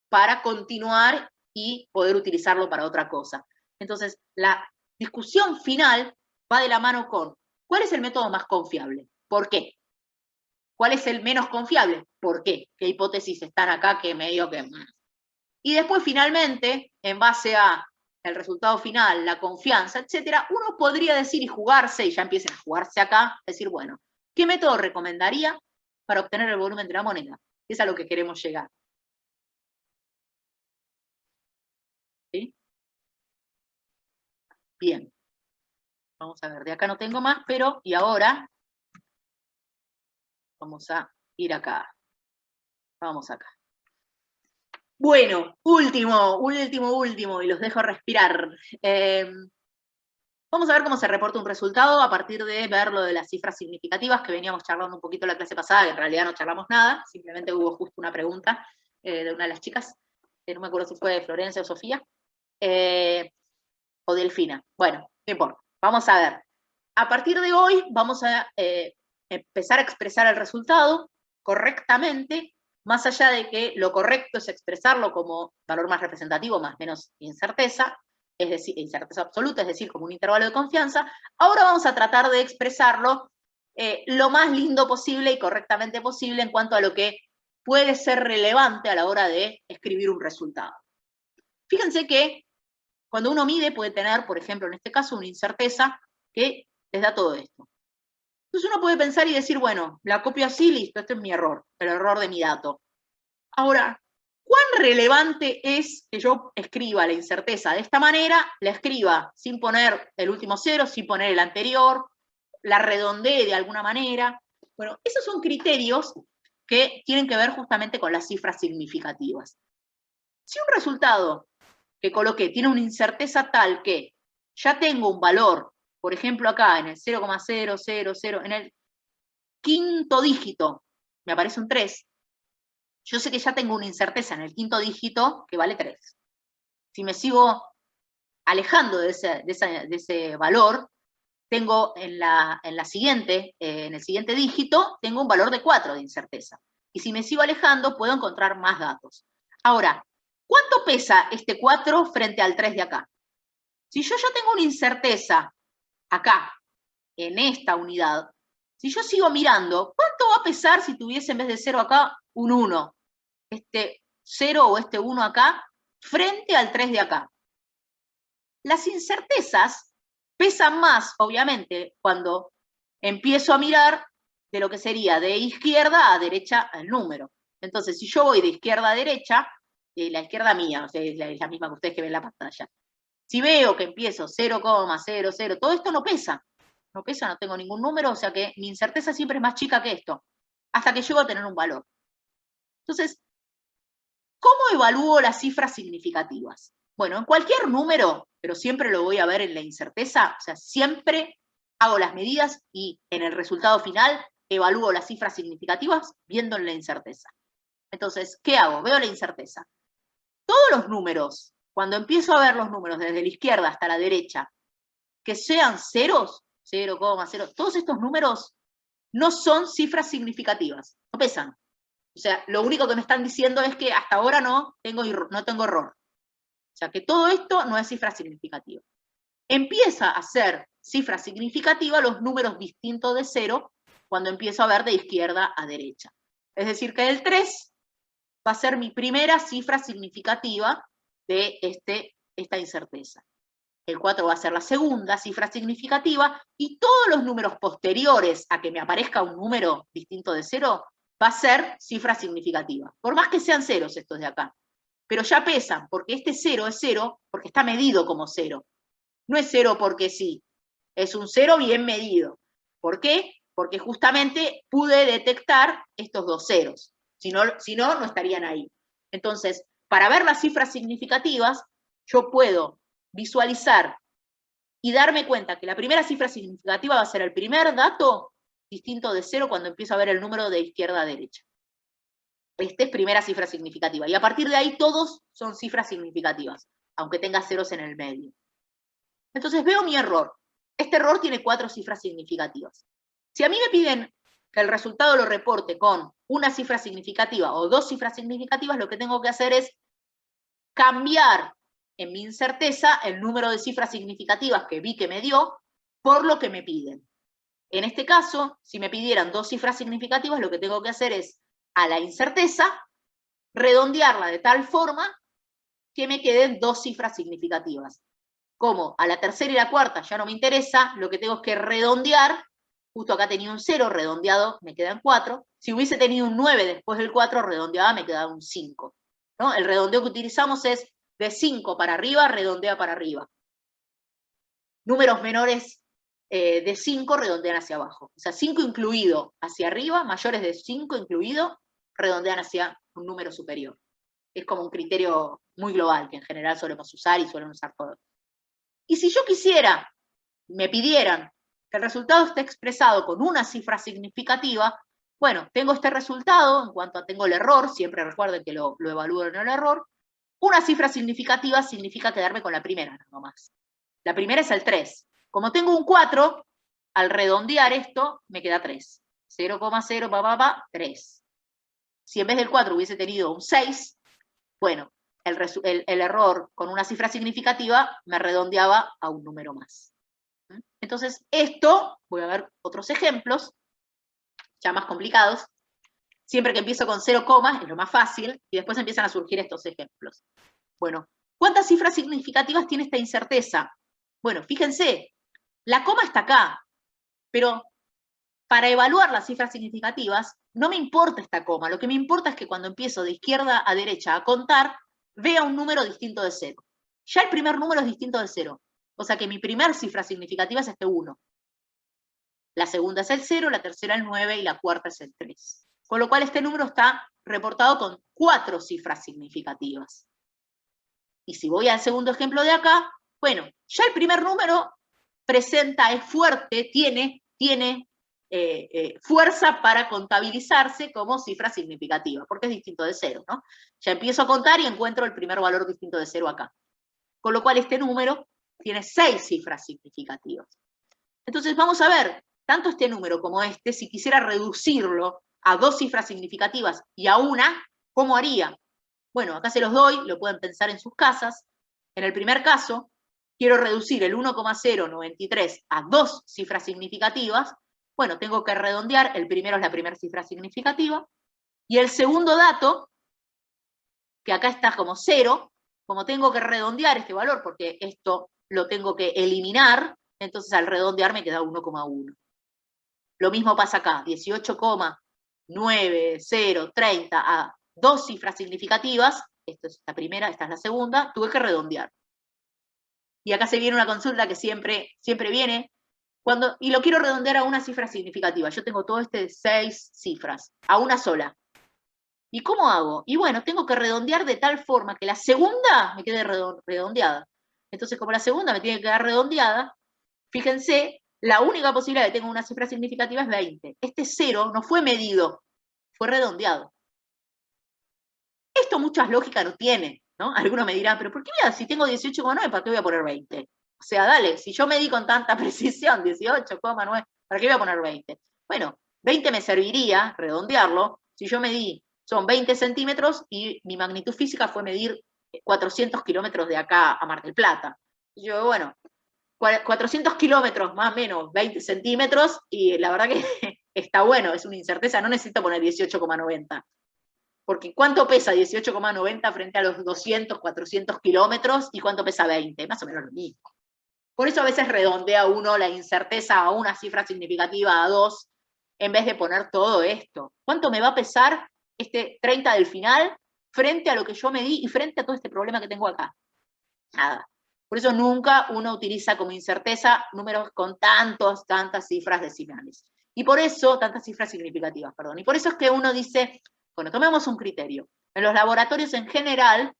para continuar y poder utilizarlo para otra cosa. Entonces, la discusión final va de la mano con ¿cuál es el método más confiable? ¿Por qué? ¿Cuál es el menos confiable? ¿Por qué? ¿Qué hipótesis están acá que medio que... Y después, finalmente, en base a el resultado final, la confianza, etcétera, uno podría decir y jugarse, y ya empiecen a jugarse acá, decir, bueno, ¿qué método recomendaría para obtener el volumen de la moneda? Es a lo que queremos llegar. ¿Sí? Bien. Vamos a ver, de acá no tengo más, pero, y ahora, vamos a ir acá. Vamos acá. Bueno, último, y los dejo respirar. Vamos a ver cómo se reporta un resultado a partir de ver lo de las cifras significativas que veníamos charlando un poquito la clase pasada, que en realidad no charlamos nada, simplemente hubo justo una pregunta de una de las chicas, que no me acuerdo si fue de Florencia o Sofía, o Delfina. Bueno, no importa. Vamos a ver. A partir de hoy vamos a empezar a expresar el resultado correctamente, más allá de que lo correcto es expresarlo como valor más representativo, más menos incerteza, es decir, incerteza absoluta, es decir, como un intervalo de confianza. Ahora vamos a tratar de expresarlo lo más lindo posible y correctamente posible en cuanto a lo que puede ser relevante a la hora de escribir un resultado. Fíjense que cuando uno mide puede tener, por ejemplo, en este caso, una incerteza que les da todo esto. Entonces uno puede pensar y decir, bueno, la copio así, listo, este es mi error, el error de mi dato. Ahora, ¿cuán relevante es que yo escriba la incerteza de esta manera, la escriba sin poner el último cero, sin poner el anterior, la redondee de alguna manera? Bueno, esos son criterios que tienen que ver justamente con las cifras significativas. Si un resultado que coloqué tiene una incerteza tal que ya tengo un valor, por ejemplo acá en el 0,000, en el quinto dígito me aparece un 3, yo sé que ya tengo una incerteza en el quinto dígito que vale 3. Si me sigo alejando de ese valor, tengo en el siguiente dígito, tengo un valor de 4 de incerteza. Y si me sigo alejando, puedo encontrar más datos. Ahora, ¿cuánto pesa este 4 frente al 3 de acá? Si yo ya tengo una incerteza acá, en esta unidad, si yo sigo mirando, ¿cuánto va a pesar si tuviese en vez de 0 acá un 1? Este 0 o este 1 acá, frente al 3 de acá. Las incertezas pesan más, obviamente, cuando empiezo a mirar de lo que sería de izquierda a derecha el número. Entonces, si yo voy de izquierda a derecha, la izquierda mía, o sea, es la misma que ustedes que ven en la pantalla. Si veo que empiezo 0,00, todo esto no pesa. No pesa, no tengo ningún número, o sea que mi incerteza siempre es más chica que esto, hasta que llego a tener un valor. Entonces, ¿cómo evalúo las cifras significativas? Bueno, en cualquier número, pero siempre lo voy a ver en la incerteza, o sea, siempre hago las medidas y en el resultado final evalúo las cifras significativas viendo en la incerteza. Entonces, ¿qué hago? Veo la incerteza. Todos los números, cuando empiezo a ver los números desde la izquierda hasta la derecha, que sean ceros, 0,0, todos estos números no son cifras significativas, no pesan. O sea, lo único que me están diciendo es que hasta ahora no tengo error. O sea, que todo esto no es cifra significativa. Empieza a ser cifra significativa los números distintos de 0 cuando empiezo a ver de izquierda a derecha. Es decir, que el 3 va a ser mi primera cifra significativa de esta incerteza. El 4 va a ser la segunda cifra significativa y todos los números posteriores a que me aparezca un número distinto de 0 va a ser cifra significativa. Por más que sean ceros estos de acá. Pero ya pesan, porque este 0 es 0 porque está medido como 0. No es 0 porque sí. Es un 0 bien medido. ¿Por qué? Porque justamente pude detectar estos dos ceros. Si no, no estarían ahí. Entonces, para ver las cifras significativas, yo puedo visualizar y darme cuenta que la primera cifra significativa va a ser el primer dato distinto de 0 cuando empiezo a ver el número de izquierda a derecha. Esta es primera cifra significativa. Y a partir de ahí todos son cifras significativas, aunque tenga ceros en el medio. Entonces veo mi error. Este error tiene 4 cifras significativas. Si a mí me piden que el resultado lo reporte con una cifra significativa o 2 cifras significativas, lo que tengo que hacer es cambiar en mi incerteza el número de cifras significativas que vi que me dio por lo que me piden. En este caso, si me pidieran 2 cifras significativas, lo que tengo que hacer es, a la incerteza, redondearla de tal forma que me queden 2 cifras significativas. Como a la tercera y la cuarta ya no me interesa, lo que tengo es que redondear. Justo acá tenía un 0, redondeado me quedan 4. Si hubiese tenido un 9 después del 4, redondeada me quedaba un 5. ¿No? El redondeo que utilizamos es de 5 para arriba, redondea para arriba. Números menores de 5 redondean hacia abajo. O sea, 5 incluido hacia arriba, mayores de 5 incluido, redondean hacia un número superior. Es como un criterio muy global que en general solemos usar y suelen usar todos. Y si yo quisiera, me pidieran que el resultado esté expresado con una cifra significativa, bueno, tengo este resultado, en cuanto a tengo el error, siempre recuerden que lo evalúo en el error, una cifra significativa significa quedarme con la primera, nada más. La primera es el 3. Como tengo un 4, al redondear esto, me queda 3. 0,0, 3. Si en vez del 4 hubiese tenido un 6, bueno, el error con una cifra significativa me redondeaba a un número más. Entonces, esto, voy a ver otros ejemplos, ya más complicados. Siempre que empiezo con 0, es lo más fácil, y después empiezan a surgir estos ejemplos. Bueno, ¿cuántas cifras significativas tiene esta incerteza? Bueno, fíjense, la coma está acá, pero para evaluar las cifras significativas, no me importa esta coma, lo que me importa es que cuando empiezo de izquierda a derecha a contar, vea un número distinto de 0. Ya el primer número es distinto de 0, o sea que mi primer cifra significativa es este 1. La segunda es el 0, la tercera el 9 y la cuarta es el 3. Con lo cual este número está reportado con 4 cifras significativas. Y si voy al segundo ejemplo de acá, bueno, ya el primer número presenta, es fuerte, tiene fuerza para contabilizarse como cifra significativa, porque es distinto de 0, ¿no? Ya empiezo a contar y encuentro el primer valor distinto de 0 acá. Con lo cual este número tiene 6 cifras significativas. Entonces vamos a ver, tanto este número como este, si quisiera reducirlo a 2 cifras significativas y a una, ¿cómo haría? Bueno, acá se los doy, lo pueden pensar en sus casas. En el primer caso, quiero reducir el 1,093 a 2 cifras significativas. Bueno, tengo que redondear, el primero es la primera cifra significativa, y el segundo dato, que acá está como 0, como tengo que redondear este valor, porque esto lo tengo que eliminar, entonces al redondear me queda 1,1. Lo mismo pasa acá, 18,9030 a 2 cifras significativas, esta es la primera, esta es la segunda, tuve que redondear. Y acá se viene una consulta que siempre viene, y lo quiero redondear a una cifra significativa. Yo tengo todo este de 6 cifras, a una sola. ¿Y cómo hago? Y bueno, tengo que redondear de tal forma que la segunda me quede redondeada. Entonces, como la segunda me tiene que quedar redondeada, fíjense, la única posibilidad de que tenga una cifra significativa es 20. Este 0 no fue medido, fue redondeado. Esto muchas lógicas no tiene, ¿no? Algunos me dirán, pero ¿por qué si tengo 18,9, ¿para qué voy a poner 20? O sea, dale, si yo medí con tanta precisión 18,9, ¿para qué voy a poner 20? Bueno, 20 me serviría, redondearlo, si yo medí, son 20 centímetros y mi magnitud física fue medir 400 kilómetros de acá a Mar del Plata. Y yo, bueno, 400 kilómetros más o menos 20 centímetros, y la verdad que está bueno, es una incerteza, no necesito poner 18,90. Porque ¿cuánto pesa 18,90 frente a los 200, 400 kilómetros? ¿Y cuánto pesa 20? Más o menos lo mismo. Por eso a veces redondea uno la incerteza a una cifra significativa, a 2, en vez de poner todo esto. ¿Cuánto me va a pesar este 30 del final frente a lo que yo medí y frente a todo este problema que tengo acá? Nada. Por eso nunca uno utiliza como incerteza números con tantas cifras decimales. Y por eso, tantas cifras significativas, perdón. Y por eso es que uno dice, bueno, tomemos un criterio. En los laboratorios en general,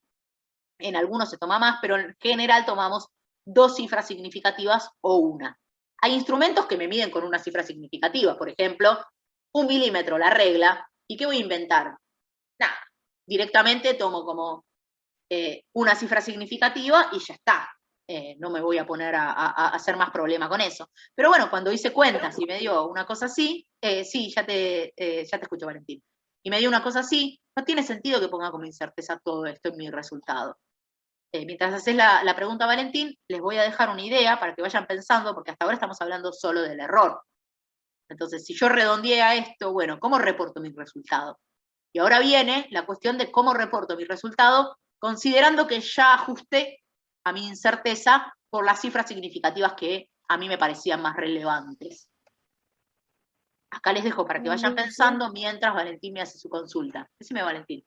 en algunos se toma más, pero en general tomamos 2 cifras significativas o una. Hay instrumentos que me miden con una cifra significativa, por ejemplo, 1 milímetro, la regla. ¿Y qué voy a inventar? Nada, directamente tomo como una cifra significativa y ya está. No me voy a poner a hacer más problema con eso. Pero bueno, cuando hice cuentas y me dio una cosa así, sí, ya te escucho, Valentín. Y me dio una cosa así, no tiene sentido que ponga como incerteza todo esto en mi resultado. Mientras haces la pregunta, Valentín, les voy a dejar una idea para que vayan pensando, porque hasta ahora estamos hablando solo del error. Entonces, si yo redondeé a esto, bueno, ¿cómo reporto mi resultado? Y ahora viene la cuestión de cómo reporto mi resultado, considerando que ya ajusté a mi incerteza por las cifras significativas que a mí me parecían más relevantes. Acá les dejo para que vayan pensando mientras Valentín me hace su consulta. Decime, Valentín.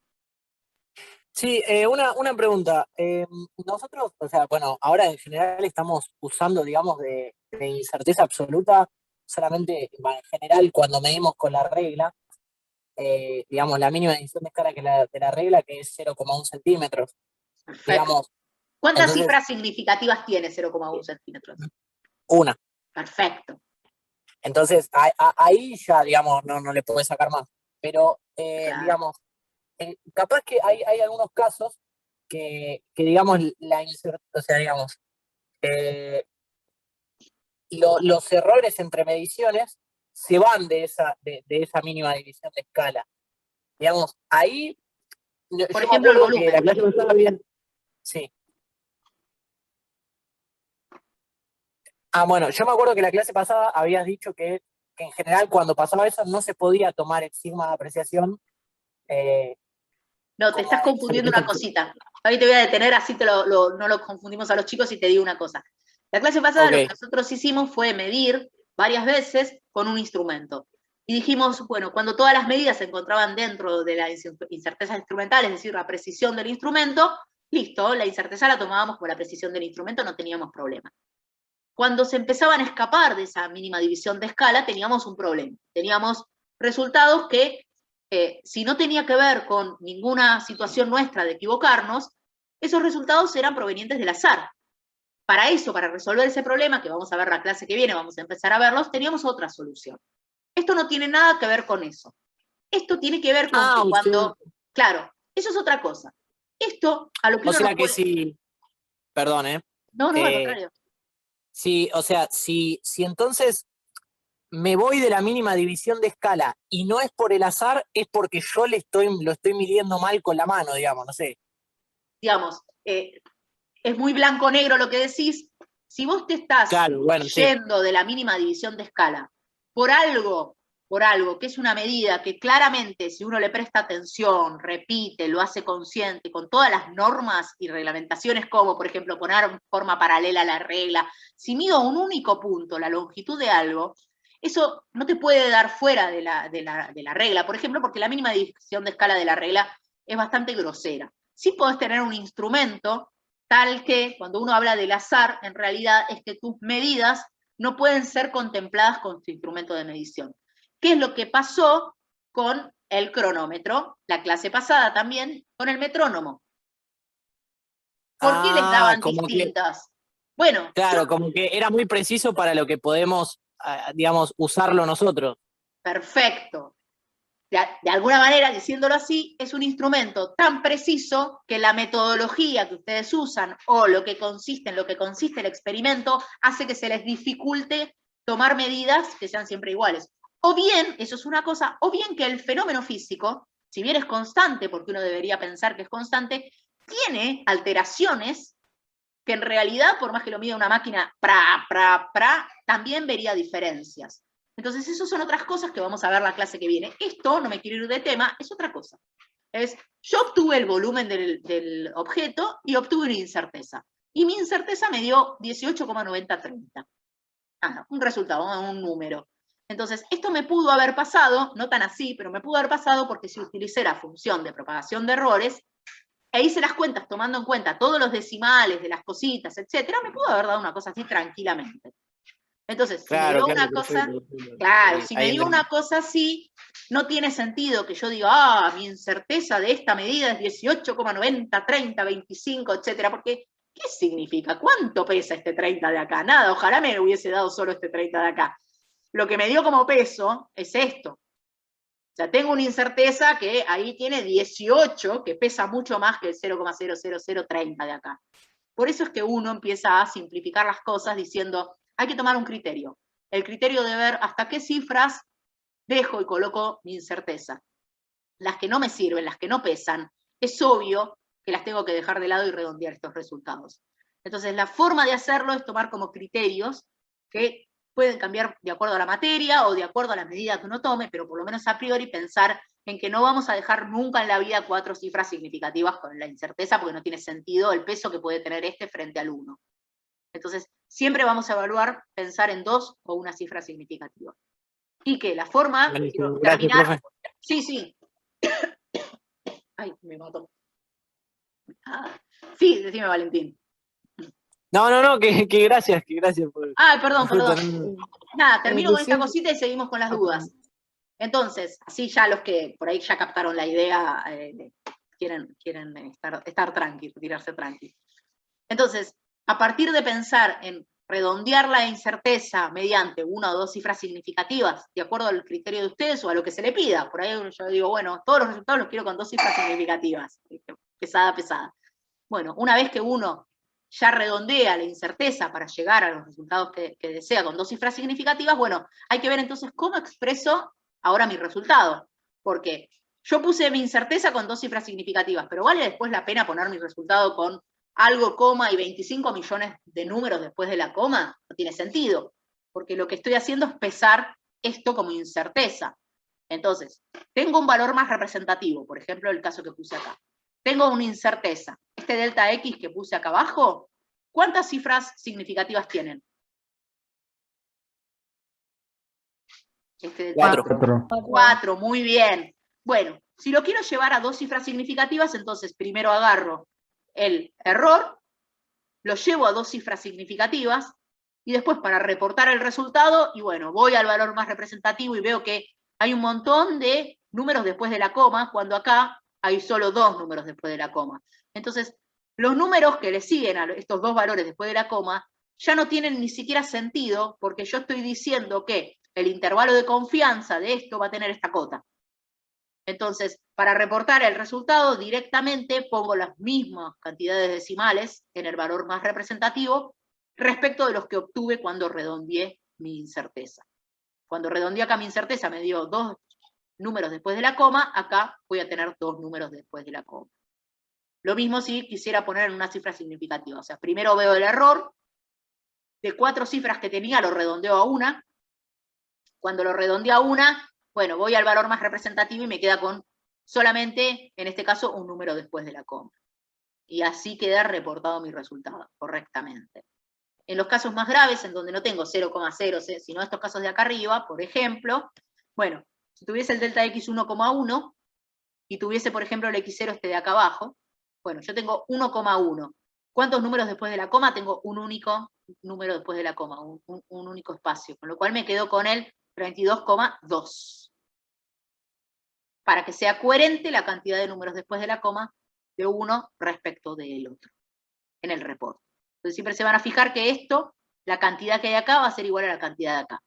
Sí, una pregunta. Nosotros, o sea, bueno, ahora en general estamos usando, digamos, de incerteza absoluta, solamente, bueno, en general, cuando medimos con la regla, digamos, la mínima división de escala de la regla, que es 0,1 centímetros, Perfecto. digamos. ¿Cuántas Entonces, cifras significativas tiene 0,1 centímetros? una. Perfecto. Entonces, ahí ya, digamos, no le podés sacar más. Pero, Claro. digamos, capaz que hay algunos casos que digamos, o sea, digamos, los errores entre mediciones se van de esa mínima división de escala. Digamos, ahí, yo Por me ejemplo, el acuerdo que volumen. la clase pasada bien. Sí. Bueno, yo me acuerdo que la clase pasada habías dicho que en general cuando pasaba eso no se podía tomar el sigma de apreciación. No, te estás confundiendo una cosita. Ahí te voy a detener, así no lo confundimos a los chicos y te digo una cosa. La clase pasada Ok. lo que nosotros hicimos fue medir varias veces con un instrumento. Y dijimos, bueno, cuando todas las medidas se encontraban dentro de la incerteza instrumental, es decir, la precisión del instrumento, listo, la incerteza la tomábamos como la precisión del instrumento, no teníamos problema. Cuando se empezaban a escapar de esa mínima división de escala, teníamos un problema. Teníamos resultados que, si no tenía que ver con ninguna situación nuestra de equivocarnos, esos resultados eran provenientes del azar. Para eso, para resolver ese problema, que vamos a ver la clase que viene, vamos a empezar a verlos, teníamos otra solución. Esto no tiene nada que ver con eso. Esto tiene que ver con que cuando... Claro, eso es otra cosa. Esto, a lo que O uno sea no que puede... sí, perdón, No, al contrario. Sí, o sea, si entonces me voy de la mínima división de escala y no es por el azar, es porque yo lo estoy midiendo mal con la mano, digamos, no sé. Digamos, es muy blanco-negro lo que decís. Si vos te estás yendo de la mínima división de escala por algo que es una medida que claramente, si uno le presta atención, repite, lo hace consciente, con todas las normas y reglamentaciones, como por ejemplo poner forma paralela a la regla, si mido un único punto, la longitud de algo, eso no te puede dar fuera de la regla, por ejemplo, porque la mínima división de escala de la regla es bastante grosera. Sí podés tener un instrumento tal que cuando uno habla del azar, en realidad es que tus medidas no pueden ser contempladas con tu instrumento de medición. ¿Qué es lo que pasó con el cronómetro? La clase pasada también, con el metrónomo. ¿Por qué les daban distintas? Bueno, claro, como que era muy preciso para lo que podemos, digamos, usarlo nosotros. Perfecto. De alguna manera, diciéndolo así, es un instrumento tan preciso que la metodología que ustedes usan o en lo que consiste el experimento hace que se les dificulte tomar medidas que sean siempre iguales. O bien, eso es una cosa, o bien que el fenómeno físico, si bien es constante, porque uno debería pensar que es constante, tiene alteraciones que en realidad, por más que lo mida una máquina, también vería diferencias. Entonces, esas son otras cosas que vamos a ver la clase que viene. Esto, no me quiero ir de tema, es otra cosa. Yo obtuve el volumen del objeto y obtuve una incerteza. Y mi incerteza me dio 18,9030. Un resultado, un número. Entonces, esto me pudo haber pasado, no tan así, pero me pudo haber pasado porque si utilicé la función de propagación de errores, e hice las cuentas tomando en cuenta todos los decimales de las cositas, etcétera, me pudo haber dado una cosa así tranquilamente. Entonces, si me dio una cosa, si me dio una cosa así, no tiene sentido que yo diga, mi incerteza de esta medida es 18,90, 30, 25, etcétera, porque ¿qué significa? ¿Cuánto pesa este 30 de acá? Nada, ojalá me hubiese dado solo este 30 de acá. Lo que me dio como peso es esto. O sea, tengo una incerteza que ahí tiene 18, que pesa mucho más que el 0,00030 de acá. Por eso es que uno empieza a simplificar las cosas diciendo, hay que tomar un criterio. El criterio de ver hasta qué cifras dejo y coloco mi incerteza. Las que no me sirven, las que no pesan, es obvio que las tengo que dejar de lado y redondear estos resultados. Entonces, la forma de hacerlo es tomar como criterios que pueden cambiar de acuerdo a la materia o de acuerdo a la medida que uno tome, pero por lo menos a priori pensar en que no vamos a dejar nunca en la vida 4 cifras significativas con la incerteza, porque no tiene sentido el peso que puede tener este frente al 1. Entonces, siempre vamos a evaluar, pensar en 2 o una cifra significativa. Y que la forma, quiero Gracias, terminar. profe. Sí. Ay, me mató. Sí, decime, Valentín. No, que gracias, por... Perdón. Nada, termino con esta Lucía. cosita y seguimos con las dudas. Entonces, así ya los que por ahí ya captaron la idea, quieren estar tranquilos, tirarse tranquilos. Entonces, a partir de pensar en redondear la incerteza mediante una o dos cifras significativas, de acuerdo al criterio de ustedes o a lo que se le pida, por ahí yo digo, bueno, todos los resultados los quiero con 2 cifras significativas, pesada. Bueno, una vez que uno ya redondea la incerteza para llegar a los resultados que desea con 2 cifras significativas, bueno, hay que ver entonces cómo expreso ahora mi resultado, porque yo puse mi incerteza con 2 cifras significativas, pero ¿vale después la pena poner mi resultado con algo, coma, y 25 millones de números después de la coma? No tiene sentido, porque lo que estoy haciendo es pesar esto como incerteza. Entonces, tengo un valor más representativo, por ejemplo, el caso que puse acá. Tengo una incerteza. Este delta X que puse acá abajo, ¿cuántas cifras significativas tienen? 4. 4, muy bien. Bueno, si lo quiero llevar a 2 cifras significativas, entonces primero agarro el error, lo llevo a 2 cifras significativas, y después para reportar el resultado, y bueno, voy al valor más representativo y veo que hay un montón de números después de la coma, cuando acá hay solo 2 números después de la coma. Entonces, los números que le siguen a estos 2 valores después de la coma ya no tienen ni siquiera sentido, porque yo estoy diciendo que el intervalo de confianza de esto va a tener esta cota. Entonces, para reportar el resultado directamente pongo las mismas cantidades decimales en el valor más representativo respecto de los que obtuve cuando redondeé mi incerteza. Cuando redondeé acá mi incerteza me dio 2 números después de la coma, acá voy a tener 2 números después de la coma. Lo mismo si quisiera poner en una cifra significativa. O sea, primero veo el error, de 4 cifras que tenía lo redondeo a 1. Cuando lo redondeo a 1, bueno, voy al valor más representativo y me queda con solamente, en este caso, un número después de la coma. Y así queda reportado mi resultado correctamente. En los casos más graves, en donde no tengo 0,0, sino estos casos de acá arriba, por ejemplo, bueno, si tuviese el delta X 1,1 y tuviese, por ejemplo, el X0 este de acá abajo, bueno, yo tengo 1,1. ¿Cuántos números después de la coma? Tengo un único número después de la coma, un único espacio, con lo cual me quedo con el 32,2. Para que sea coherente la cantidad de números después de la coma de uno respecto del otro, en el reporte. Entonces siempre se van a fijar que esto, la cantidad que hay acá va a ser igual a la cantidad de acá.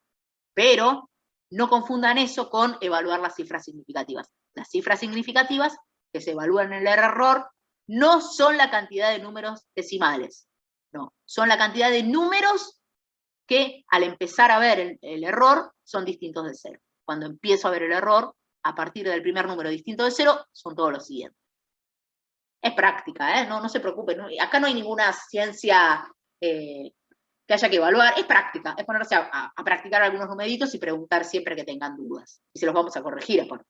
Pero no confundan eso con evaluar las cifras significativas. Las cifras significativas que se evalúan en el error no son la cantidad de números decimales, no, son la cantidad de números que al empezar a ver el error son distintos de 0. Cuando empiezo a ver el error, a partir del primer número distinto de 0, son todos los siguientes. Es práctica, no se preocupen, acá no hay ninguna ciencia que haya que evaluar, es práctica, es ponerse a practicar algunos numeritos y preguntar siempre que tengan dudas. Y se los vamos a corregir aparte.